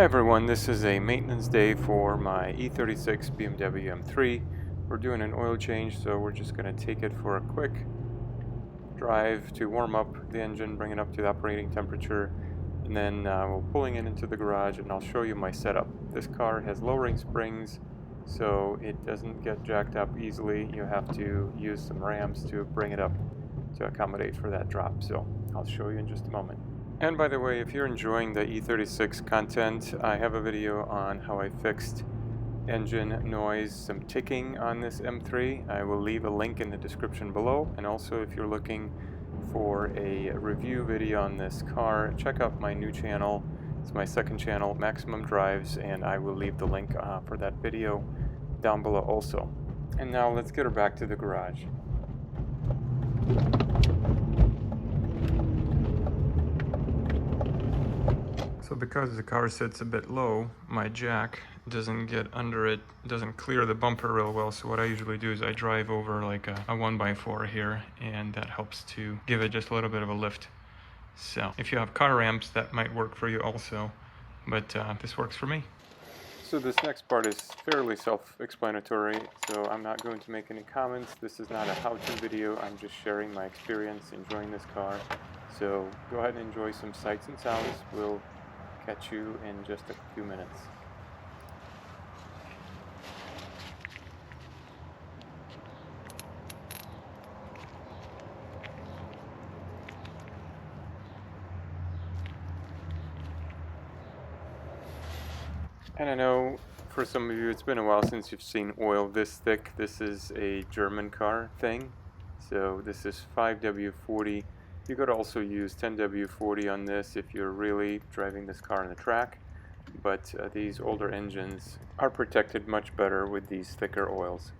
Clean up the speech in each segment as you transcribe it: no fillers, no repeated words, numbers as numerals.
Hi everyone, this is a maintenance day for my E36 BMW M3. We're doing an oil change, so we're just going to take it for a quick drive to warm up the engine, bring it up to the operating temperature, and then we're pulling it into the garage and I'll show you my setup. This car has lowering springs, so it doesn't get jacked up easily. You have to use some rams to bring it up to accommodate for that drop, so I'll show you in just a moment. And by the way, if you're enjoying the E36 content, I have a video on how I fixed engine noise, some ticking on this M3. I will leave a link in the description below. And also, if you're looking for a review video on this car, check out my new channel. It's my second channel, Maximum Drives, and I will leave the link for that video down below also. And now let's get her back to the garage. So because the car sits a bit low, my jack doesn't get under it, doesn't clear the bumper real well. So what I usually do is I drive over like a 1x4 here, and that helps to give it just a little bit of a lift. So if you have car ramps, that might work for you also, but this works for me. So this next part is fairly self-explanatory, so I'm not going to make any comments. This is not a how-to video. I'm just sharing my experience enjoying this car. So go ahead and enjoy some sights and sounds. We'll catch you in just a few minutes. And I know for some of you it's been a while since you've seen oil this thick. This is a German car thing. So this is 5W40. You could also use 10W40 on this if you're really driving this car on the track, but these older engines are protected much better with these thicker oils.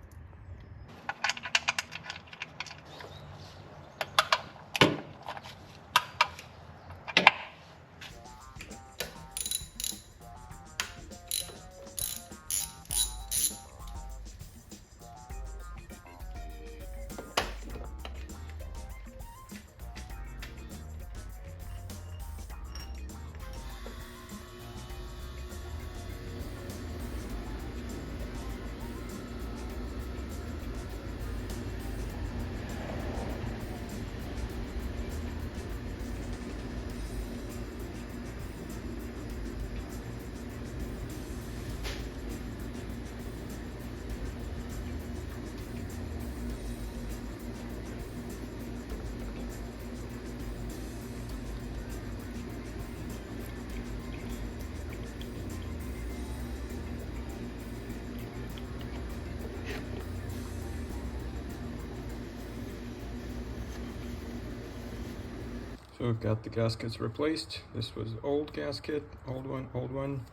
So we've got the gaskets replaced. This was old gasket, old one.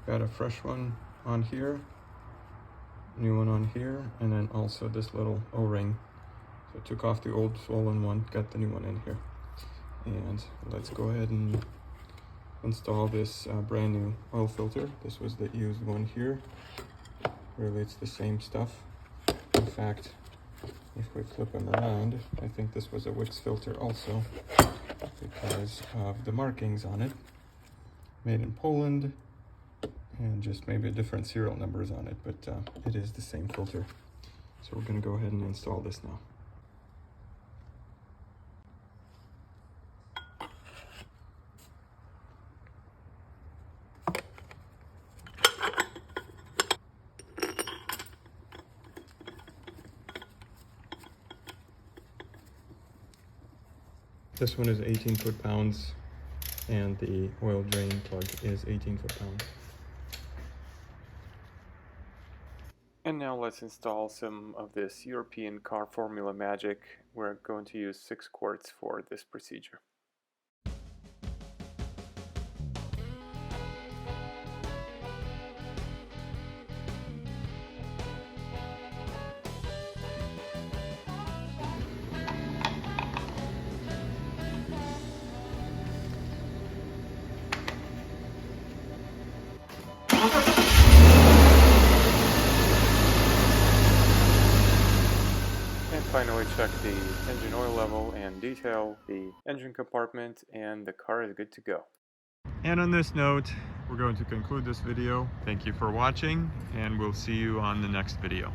Got a fresh one on here, new one on here, and then also this little O-ring. So I took off the old swollen one, got the new one in here. And let's go ahead and install this brand new oil filter. This was the used one here. Really, it's the same stuff. In fact, if we flip them around, I think this was a Wix filter also, because of the markings on it. Made in Poland, and just maybe different serial numbers on it, but it is the same filter. So we're going to go ahead and install this now. This one is 18 foot-pounds, and the oil drain plug is 18 foot-pounds. And now let's install some of this European car formula magic. We're going to use 6 quarts for this procedure. And finally check the engine oil level and detail the engine compartment, and the car is good to go. And on this note, we're going to conclude this video. Thank you for watching, and we'll see you on the next video.